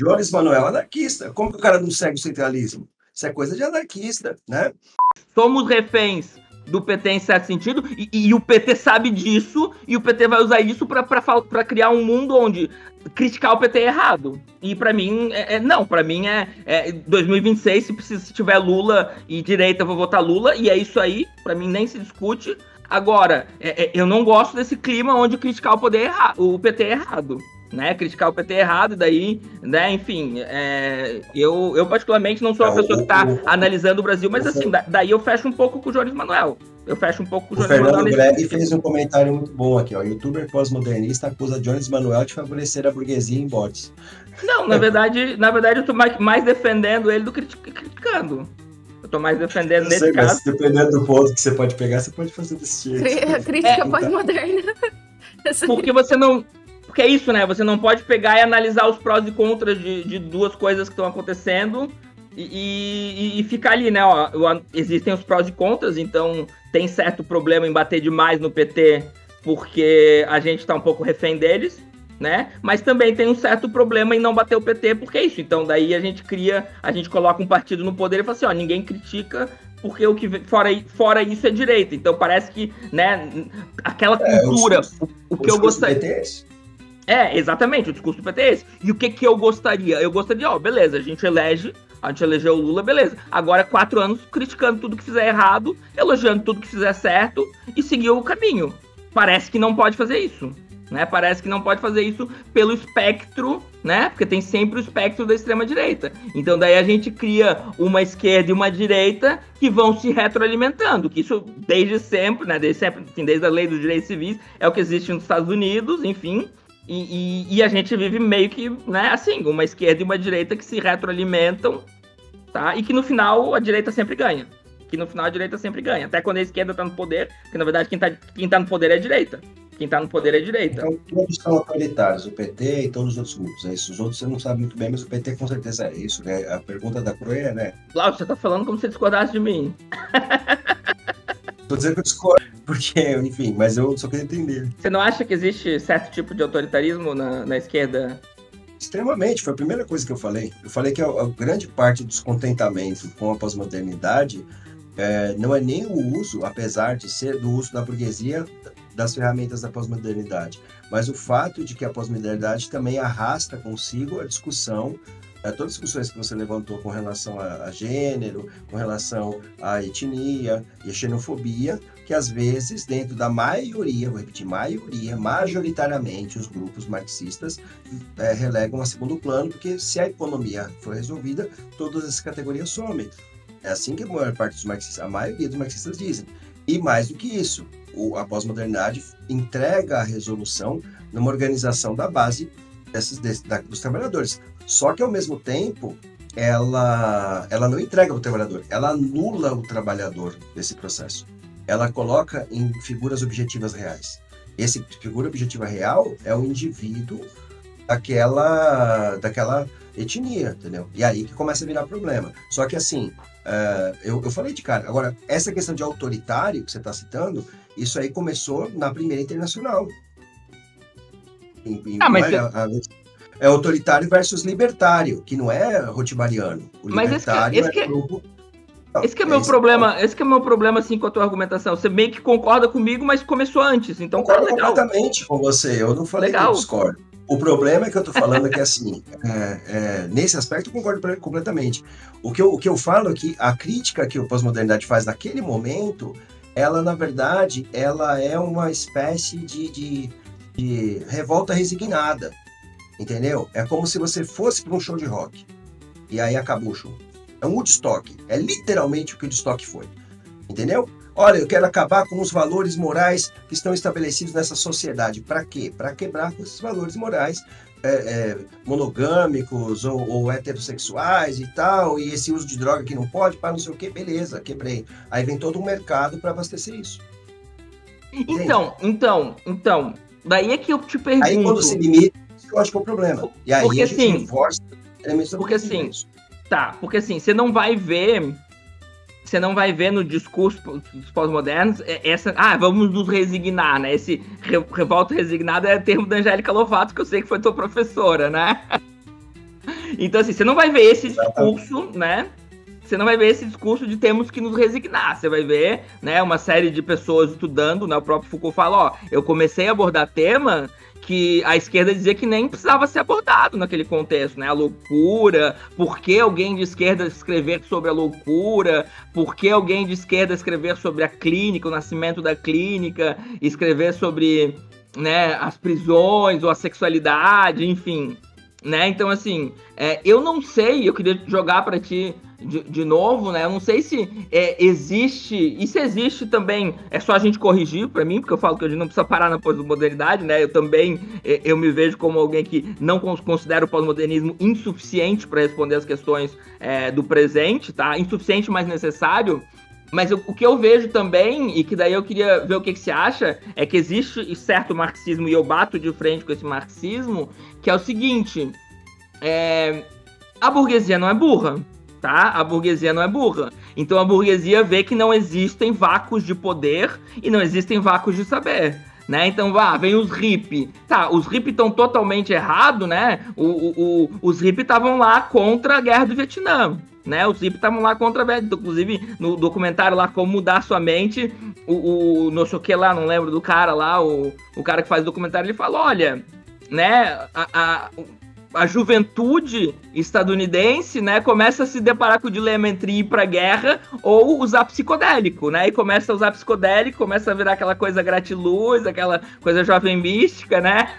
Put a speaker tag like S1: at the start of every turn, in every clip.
S1: Jones Manuel, anarquista. Como que o cara não segue o centralismo? Isso é coisa de anarquista, né?
S2: Somos reféns do PT em certo sentido, e o PT sabe disso, e o PT vai usar isso para criar um mundo onde criticar o PT é errado. E para mim, não, para mim é 2026, se tiver Lula e direita, eu vou votar Lula, e é isso aí, para mim nem se discute. Agora, eu não gosto desse clima onde criticar o PT é errado. Né, criticar o PT errado, daí, né, enfim, eu particularmente não sou uma pessoa que está analisando o Brasil, mas assim, daí eu fecho um pouco com o Jones Manuel. Eu fecho um pouco com o Jones Manuel. O
S1: Fernando Greg fez um comentário muito bom aqui, ó. Youtuber pós-modernista acusa Jones Manuel de favorecer a burguesia em bots.
S2: Não, na verdade eu tô mais defendendo ele do que criticando. Eu tô mais defendendo nesse caso.
S1: Mas dependendo do ponto que você pode pegar, você pode fazer desse jeito.
S3: Crítica pós-moderna.
S2: Porque você não... Porque é isso, né? Você não pode pegar e analisar os prós e contras de duas coisas que estão acontecendo e ficar ali, né? Ó, existem os prós e contras, então tem certo problema em bater demais no PT porque a gente tá um pouco refém deles, né? Mas também tem um certo problema em não bater o PT porque é isso. Então daí a gente coloca um partido no poder e fala assim, ó, ninguém critica porque o que fora isso é direita. Então parece que, né, aquela cultura, o que eu gostaria... exatamente, o discurso do PT é esse. E o que eu gostaria? Eu gostaria, beleza, a gente elegeu o Lula, beleza. Agora 4 anos criticando tudo que fizer errado, elogiando tudo que fizer certo e seguir o caminho. Parece que não pode fazer isso, né? Parece que não pode fazer isso pelo espectro, né? Porque tem sempre o espectro da extrema-direita. Então daí a gente cria uma esquerda e uma direita que vão se retroalimentando, que isso desde sempre, né? Desde a lei dos direitos civis, é o que existe nos Estados Unidos, enfim... E a gente vive meio que, né, assim, uma esquerda e uma direita que se retroalimentam, tá? E que no final a direita sempre ganha. Até quando a esquerda tá no poder, porque na verdade quem tá no poder é a direita. Então
S1: todos são autoritários, o PT e todos os outros grupos, é isso. Os outros você não sabe muito bem, mas o PT com certeza é isso, né? A pergunta da Croia, né?
S2: Cláudio, você tá falando como se discordasse de mim.
S1: Tô dizendo que eu discordo, porque, enfim, mas eu só queria entender.
S2: Você não acha que existe certo tipo de autoritarismo na esquerda?
S1: Extremamente, foi a primeira coisa que eu falei. Eu falei que a grande parte do descontentamento com a pós-modernidade não é nem o uso, apesar de ser do uso da burguesia, das ferramentas da pós-modernidade, mas o fato de que a pós-modernidade também arrasta consigo a discussão, todas as discussões que você levantou com relação a gênero, com relação à etnia e a xenofobia, que às vezes, dentro da maioria, vou repetir, majoritariamente os grupos marxistas relegam a segundo plano, porque se a economia for resolvida, todas essas categorias somem. É assim que a maior parte dos marxistas, a maioria dos marxistas dizem. E mais do que isso, a pós-modernidade entrega a resolução numa organização da base dos trabalhadores. Só que, ao mesmo tempo, ela não entrega o trabalhador, ela anula o trabalhador desse processo. Ela coloca em figuras objetivas reais. Essa figura objetiva real é o indivíduo daquela etnia, entendeu? E aí que começa a virar problema. Só que, assim, eu falei de cara. Agora, essa questão de autoritário que você está citando, isso aí começou na Primeira Internacional. É autoritário versus libertário, que não é rotibariano. O libertário
S2: esse que é meu problema, assim, com a tua argumentação. Você meio que concorda comigo, mas começou antes. Então,
S1: concordo completamente com você. Eu não falei que eu discordo. O problema é que eu tô falando é que, assim, nesse aspecto eu concordo completamente. O que eu falo é que a crítica que a pós-modernidade faz naquele momento, ela, na verdade, ela é uma espécie de revolta resignada. Entendeu? É como se você fosse para um show de rock. E aí acabou o show. É um Woodstock. É literalmente o que o Woodstock foi. Entendeu? Olha, eu quero acabar com os valores morais que estão estabelecidos nessa sociedade. Para quê? Para quebrar com esses valores morais monogâmicos ou heterossexuais e tal. E esse uso de droga que não pode, para não sei o quê. Beleza, quebrei. Aí vem todo um mercado para abastecer isso.
S2: Então. Daí é que eu te pergunto.
S1: Aí quando se limita, eu acho que é o problema. E aí
S2: porque,
S1: a gente reforça elementos da
S2: porque assim, porque assim, você não vai ver no discurso dos pós-modernos vamos nos resignar, né? Esse revolta resignada é termo da Angélica Lovato, que eu sei que foi tua professora, né? Então, assim, você não vai ver esse discurso, né? Você não vai ver esse discurso de temos que nos resignar. Você vai ver, né, uma série de pessoas estudando, né? O próprio Foucault fala, ó, eu comecei a abordar tema que a esquerda dizia que nem precisava ser abordado naquele contexto, né? A loucura, por que alguém de esquerda escrever sobre a loucura, por que alguém de esquerda escrever sobre a clínica, o nascimento da clínica, escrever sobre, né, as prisões ou a sexualidade, enfim, né? Então, assim, eu não sei, eu queria jogar para ti de novo, né? Eu não sei se existe, e se existe também, é só a gente corrigir para mim, porque eu falo que a gente não precisa parar na pós-modernidade, né? Eu também, eu me vejo como alguém que não considera o pós-modernismo insuficiente para responder as questões do presente, tá? Insuficiente, mas necessário. Mas o que eu vejo também, e que daí eu queria ver o que você acha, é que existe certo marxismo, e eu bato de frente com esse marxismo, que é o seguinte, a burguesia não é burra, tá? A burguesia não é burra. Então a burguesia vê que não existem vácuos de poder e não existem vácuos de saber. Né? Então, vem os hippie. Tá, os hippie estão totalmente errados, né? Os hippie estavam lá contra a guerra do Vietnã. Né? Os hippie estavam lá contra a... Inclusive, no documentário lá, Como Mudar Sua Mente, não sei o que lá, não lembro do cara lá, o cara que faz o documentário, ele fala, olha, né, a juventude estadunidense, né, começa a se deparar com o dilema entre ir pra guerra ou usar psicodélico, né, e começa a usar psicodélico, começa a virar aquela coisa gratiluz, aquela coisa jovem mística, né,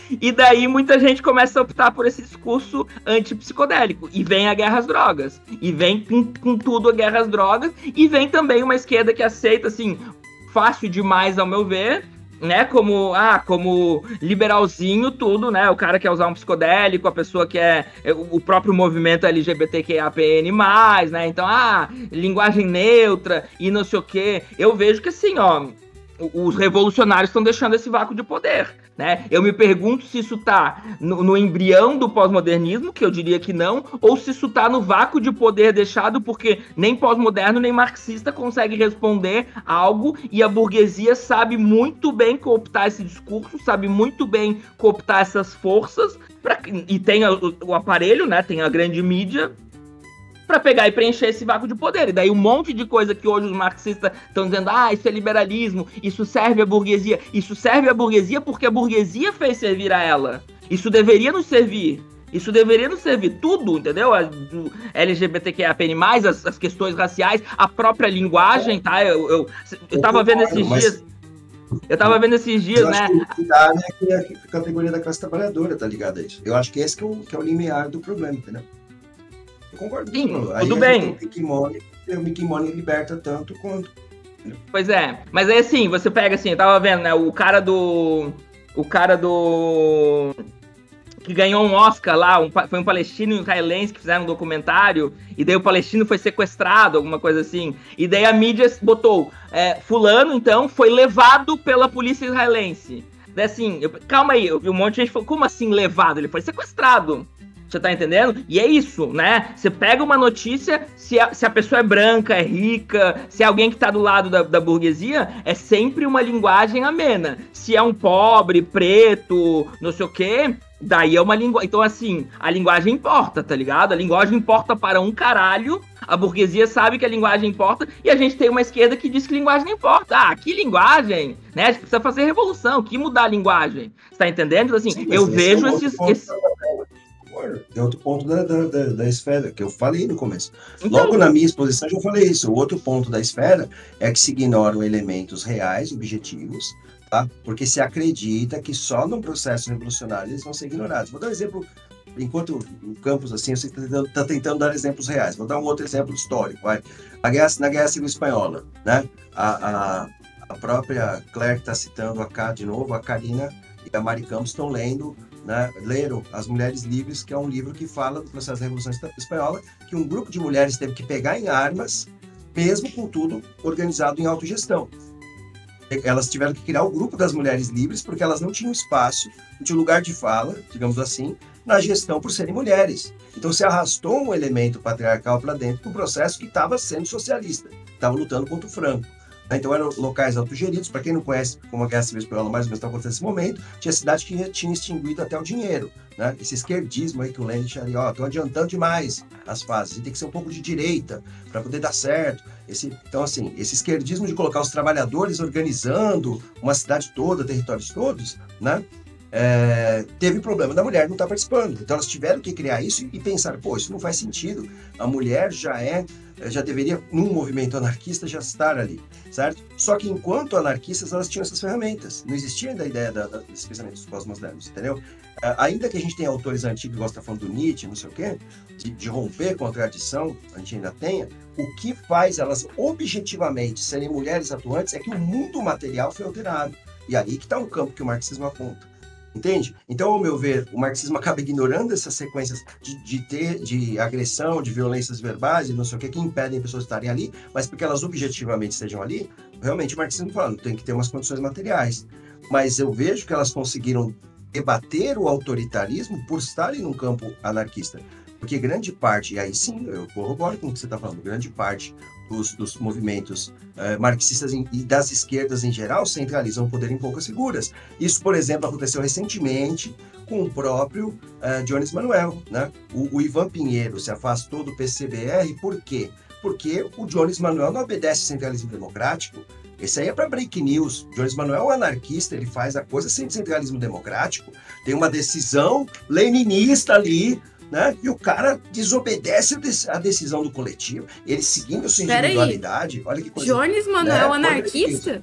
S2: e daí muita gente começa a optar por esse discurso antipsicodélico, e vem a guerra às drogas, e vem com tudo a guerra às drogas, e vem também uma esquerda que aceita, assim, fácil demais ao meu ver, né, como liberalzinho, tudo, né, o cara quer usar um psicodélico, a pessoa quer o próprio movimento LGBTQIAPN+, né, então, linguagem neutra e não sei o quê. Eu vejo que, assim, ó, os revolucionários estão deixando esse vácuo de poder, né? Eu me pergunto se isso está no embrião do pós-modernismo, que eu diria que não, ou se isso está no vácuo de poder deixado porque nem pós-moderno nem marxista consegue responder algo, e a burguesia sabe muito bem cooptar esse discurso, sabe muito bem cooptar essas forças, e tem o aparelho, né? Tem a grande mídia, para pegar e preencher esse vácuo de poder. E daí um monte de coisa que hoje os marxistas estão dizendo, isso é liberalismo, isso serve à burguesia. Isso serve à burguesia porque a burguesia fez servir a ela. Isso deveria nos servir. Isso deveria nos servir tudo, entendeu? LGBTQIAPN+, as questões raciais, a própria linguagem, tá? Eu tava vendo esses dias... Eu tava vendo esses dias, né?
S1: Acho que a categoria da classe trabalhadora tá ligada a isso. Eu acho que esse que é o limiar do problema, entendeu? Eu concordo.
S2: Sim, tudo bem.
S1: O Mickey Money liberta tanto quanto.
S2: Pois é. Mas aí, assim, você pega, assim, eu tava vendo, né? O cara do... que ganhou um Oscar lá, foi um palestino e um israelense que fizeram um documentário, e daí o palestino foi sequestrado, alguma coisa assim. E daí a mídia botou, fulano, então, foi levado pela polícia israelense. Daí, assim, calma aí, eu vi um monte de gente falando, como assim levado? Ele foi sequestrado. Você tá entendendo? E é isso, né? Você pega uma notícia, se a pessoa é branca, é rica, se é alguém que tá do lado da burguesia, é sempre uma linguagem amena. Se é um pobre, preto, não sei o quê, daí é uma linguagem... Então, assim, a linguagem importa, tá ligado? A linguagem importa para um caralho, a burguesia sabe que a linguagem importa, e a gente tem uma esquerda que diz que linguagem não importa. Que linguagem? Né? A gente precisa fazer revolução, que mudar a linguagem. Você tá entendendo? Então, assim, sim, eu vejo
S1: é outro ponto da esfera, que eu falei no começo. Então, logo na minha exposição eu falei isso. O outro ponto da esfera é que se ignoram elementos reais, objetivos, tá? Porque se acredita que só num processo revolucionário eles vão ser ignorados. Vou dar um exemplo, enquanto o campus, assim, você está tentando dar exemplos reais. Vou dar um outro exemplo histórico. Vai. Na Guerra Civil Espanhola, né? A própria Claire, que está citando de novo, a Karina e a Mari Campos estão leram As Mulheres Livres, que é um livro que fala do processo da Revolução Espanhola, que um grupo de mulheres teve que pegar em armas, mesmo com tudo organizado em autogestão. Elas tiveram que criar o grupo das Mulheres Livres, porque elas não tinham espaço, não tinham lugar de fala, digamos assim, na gestão por serem mulheres. Então se arrastou um elemento patriarcal para dentro do processo que estava sendo socialista, estava lutando contra o Franco. Então eram locais autogeridos. Para quem não conhece como a Guerra Civil Espanhola mais ou menos está acontecendo nesse momento, tinha cidade que tinha extinguido até o dinheiro. né? Esse esquerdismo aí que o Lenin chama, ó, estão adiantando demais as fases, tem que ser um pouco de direita para poder dar certo. Então, assim, esse esquerdismo de colocar os trabalhadores organizando uma cidade toda, territórios todos, né? Teve problema da mulher não estar participando. Então, elas tiveram que criar isso e pensar, pô, isso não faz sentido. A mulher já deveria, num movimento anarquista, já estar ali, certo? Só que enquanto anarquistas, elas tinham essas ferramentas. Não existia ainda a ideia desses pensamentos pós-modernos, entendeu? Ainda que a gente tenha autores antigos que gostam falando do Nietzsche, não sei o quê, de romper com a tradição, a gente ainda tenha, o que faz elas objetivamente serem mulheres atuantes é que o mundo material foi alterado. E aí que está um campo que o marxismo aponta. Entende? Então, ao meu ver, o marxismo acaba ignorando essas sequências de agressão, de violências verbais e não sei o que impedem pessoas de estarem ali, mas porque elas objetivamente estejam ali, realmente o marxismo fala, tem que ter umas condições materiais. Mas eu vejo que elas conseguiram debater o autoritarismo por estarem num campo anarquista. Porque grande parte, e aí sim, eu corroboro com o que você está falando, grande parte dos movimentos marxistas e das esquerdas em geral centralizam o poder em poucas figuras. Isso, por exemplo, aconteceu recentemente com o próprio Jones Manuel, né? O Ivan Pinheiro se afastou do PCBR, por quê? Porque o Jones Manuel não obedece ao centralismo democrático. Esse aí é para break news. Jones Manuel é um anarquista, ele faz a coisa sem centralismo democrático. Tem uma decisão leninista ali, né? E o cara desobedece a decisão do coletivo, ele seguindo sua individualidade. Olha que coisa.
S3: Jones Manuel anarquista?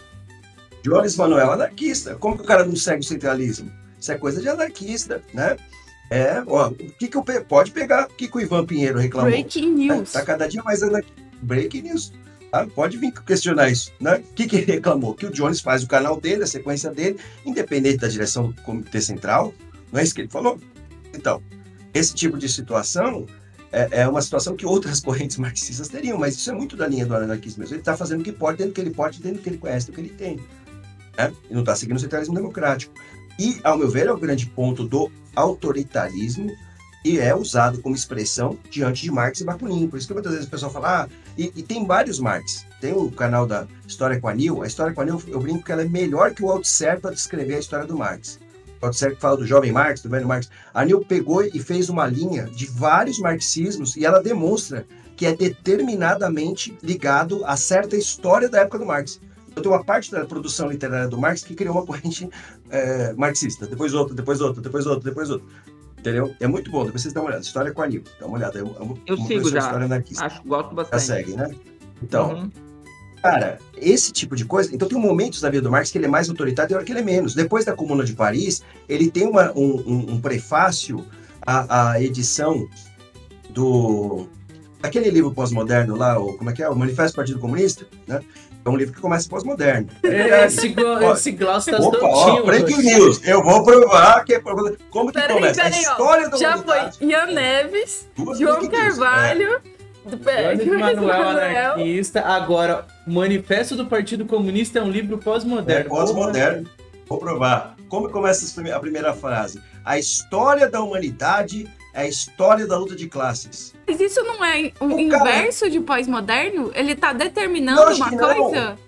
S1: Jones Manuel anarquista. Como que o cara não segue o centralismo? Isso é coisa de anarquista, né? Pode pegar o que o Ivan Pinheiro reclamou.
S3: Breaking news.
S1: Tá cada dia mais anarquista. Breaking news. Tá? Pode vir questionar isso, né? O que ele reclamou? Que o Jones faz o canal dele, a sequência dele, independente da direção do Comitê Central. Não é isso que ele falou? Então, esse tipo de situação é uma situação que outras correntes marxistas teriam, mas isso é muito da linha do anarquismo mesmo. Ele está fazendo o que pode, dentro do que ele pode, dentro do que ele conhece, do que ele tem. Né? E não está seguindo o centralismo democrático. E, ao meu ver, é o grande ponto do autoritarismo e é usado como expressão diante de Marx e Bakunin. Por isso que muitas vezes o pessoal fala, e tem vários Marx. Tem o canal da História com a Nil. A História com a Nil, eu brinco que ela é melhor que o Althusser para descrever a história do Marx. O Althusser que fala do jovem Marx, do velho Marx. A Nil pegou e fez uma linha de vários marxismos e ela demonstra que é determinadamente ligado a certa história da época do Marx. Então tem uma parte da produção literária do Marx que criou uma corrente marxista. Depois outra, depois outra, depois outra, depois outra. Entendeu? É muito bom, depois vocês dão uma olhada. História com a Nil. Dá uma olhada.
S2: Eu sigo já.
S1: História anarquista.
S2: Gosto bastante.
S1: Já segue, né? Então, cara, esse tipo de coisa... Então tem momentos na vida do Marx que ele é mais autoritário e tem hora que ele é menos. Depois da Comuna de Paris, ele tem um prefácio à edição daquele livro pós-moderno lá, como é que é? O Manifesto do Partido Comunista, né? É um livro que começa pós-moderno.
S4: Esse gloss tá tontinho.
S1: Breaking news. Eu vou provar que é... Como que começa? A história da
S3: já
S1: humanidade.
S3: Foi Ian Neves, João Carvalho...
S4: Jones Manuel anarquista. Agora, o Manifesto do Partido Comunista é um livro pós-moderno.
S1: Pós-moderno. Vou provar. Como começa a primeira frase? A história da humanidade é a história da luta de classes.
S3: Mas isso não é o inverso de pós-moderno? Ele tá determinando uma coisa?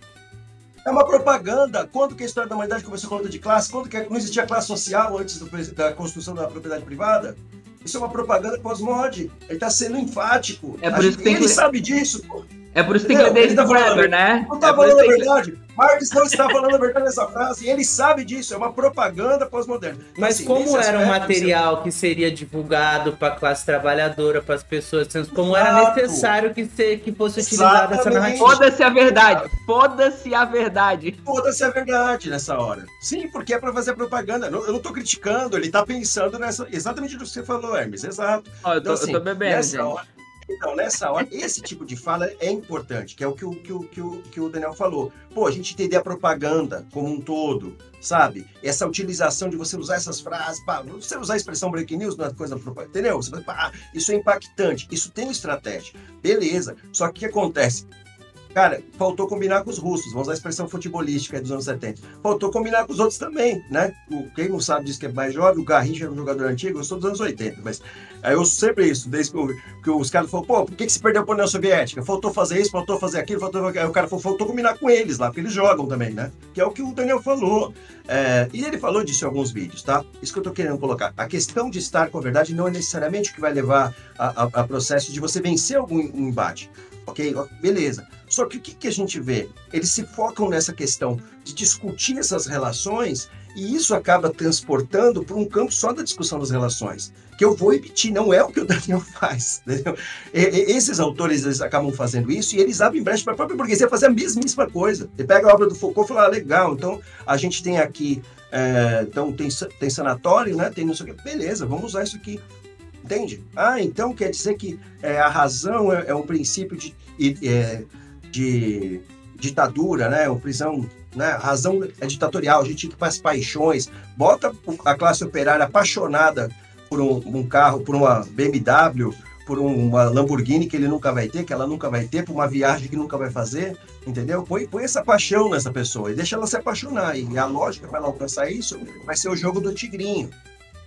S1: É uma propaganda. Quando que a história da humanidade começou com a luta de classes? Quando que não existia classe social antes da construção da propriedade privada? Isso é uma propaganda pós-mod. Ele tá sendo enfático. Ele sabe disso, pô.
S2: É por isso que tem que ler David Graeber, né?
S1: Não tá falando a verdade. Marx não está falando a verdade nessa frase. E ele sabe disso. É uma propaganda pós-moderna.
S4: Mas assim, como era um material que seria divulgado para a classe trabalhadora, para as pessoas, como era necessário que fosse utilizada essa narrativa?
S2: Foda-se a verdade. Foda-se a verdade.
S1: Foda-se a verdade nessa hora. Sim, porque é para fazer propaganda. Eu não tô criticando. Ele tá pensando exatamente do que você falou, Hermes. Exato.
S2: Eu tô bebendo, gente.
S1: Então, nessa hora, esse tipo de fala é importante, que é o que o Daniel falou. Pô, a gente entender a propaganda como um todo, sabe? Essa utilização de você usar essas frases, você usar a expressão break news não é coisa da propaganda, entendeu? Você, isso é impactante, isso tem estratégia. Beleza, só que o que acontece? Cara, faltou combinar com os russos, vamos usar a expressão futebolística dos anos 70. Faltou combinar com os outros também, né? Quem não sabe disso que é mais jovem, o Garrincha era um jogador antigo, eu sou dos anos 80, mas aí eu sempre isso, desde que os caras falaram, pô, por que se perdeu para a União Soviética? Faltou fazer isso, faltou fazer aquilo, aí o cara falou, faltou combinar com eles lá, porque eles jogam também, né? Que é o que o Daniel falou. E ele falou disso em alguns vídeos, tá? Isso que eu tô querendo colocar. A questão de estar com a verdade não é necessariamente o que vai levar a processo de você vencer algum embate. Ok? Beleza. Só que o que a gente vê? Eles se focam nessa questão de discutir essas relações e isso acaba transportando para um campo só da discussão das relações. Que eu vou repetir, não é o que o Daniel faz. Entendeu? Esses autores, eles acabam fazendo isso e eles abrem brecha para a própria burguesia fazer a mesmíssima coisa. Ele pega a obra do Foucault e fala, legal, então a gente tem aqui, então tem sanatório, né? Tem não sei o que. Beleza, vamos usar isso aqui. Entende? Então quer dizer que a razão é um princípio de ditadura, né? Uma prisão, né? A razão é ditatorial, a gente fica para as paixões, bota a classe operária apaixonada por um carro, por uma BMW, por uma Lamborghini que ele nunca vai ter, que ela nunca vai ter, por uma viagem que nunca vai fazer, entendeu? Põe essa paixão nessa pessoa e deixa ela se apaixonar. E a lógica para ela alcançar isso vai ser o jogo do tigrinho.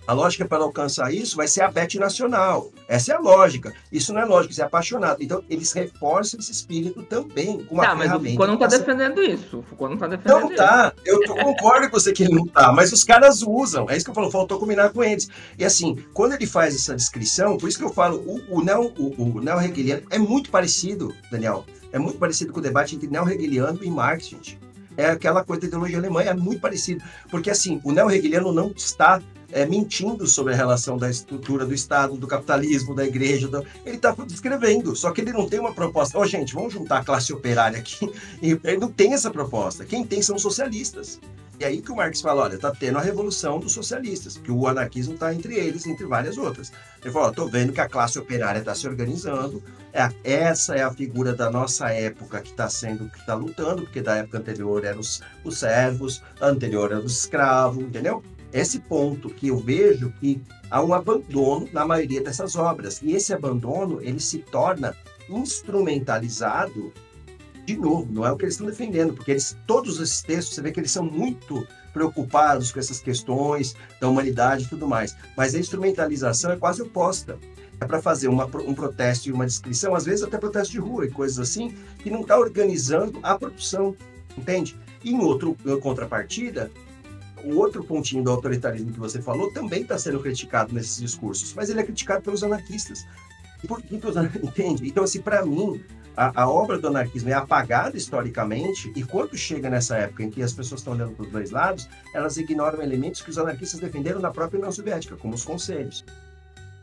S1: A lógica para alcançar isso vai ser a Bet Nacional. Essa é a lógica. Isso não é lógica, isso é apaixonado. Então, eles reforçam esse espírito também com uma ferramenta.
S2: Mas o Foucault não está defendendo isso. O Foucault não está defendendo isso.
S1: Não tá. Eu concordo com você que ele não tá, mas os caras usam. É isso que eu falo, faltou combinar com eles. E assim, quando ele faz essa descrição, por isso que eu falo, o neo-hegeliano é muito parecido, Daniel, é muito parecido com o debate entre neo-hegeliano e Marx, gente. É aquela coisa da ideologia alemã, é muito parecido. Porque assim, o neo-hegeliano não está mentindo sobre a relação da estrutura do Estado, do capitalismo, da igreja. Ele está descrevendo, só que ele não tem uma proposta. Gente, vamos juntar a classe operária aqui. E ele não tem essa proposta. Quem tem são os socialistas. E aí que o Marx fala, olha, está tendo a revolução dos socialistas, que o anarquismo está entre eles, entre várias outras. Ele falou, estou vendo que a classe operária está se organizando, essa é a figura da nossa época que está lutando, porque da época anterior eram os servos, anterior eram os escravos, entendeu? Esse ponto que eu vejo que há um abandono na maioria dessas obras. E esse abandono, ele se torna instrumentalizado de novo. Não é o que eles estão defendendo, porque todos esses textos, você vê que eles são muito preocupados com essas questões da humanidade e tudo mais. Mas a instrumentalização é quase oposta. É para fazer um protesto e uma descrição, às vezes até protesto de rua e coisas assim, que não está organizando a produção, entende? E em contrapartida, o outro pontinho do autoritarismo que você falou também está sendo criticado nesses discursos, mas ele é criticado pelos anarquistas. E por que os anarquistas? Entende? Então, assim, para mim, a obra do anarquismo é apagada historicamente, e quando chega nessa época em que as pessoas estão olhando para os dois lados, elas ignoram elementos que os anarquistas defenderam na própria União Soviética, como os conselhos.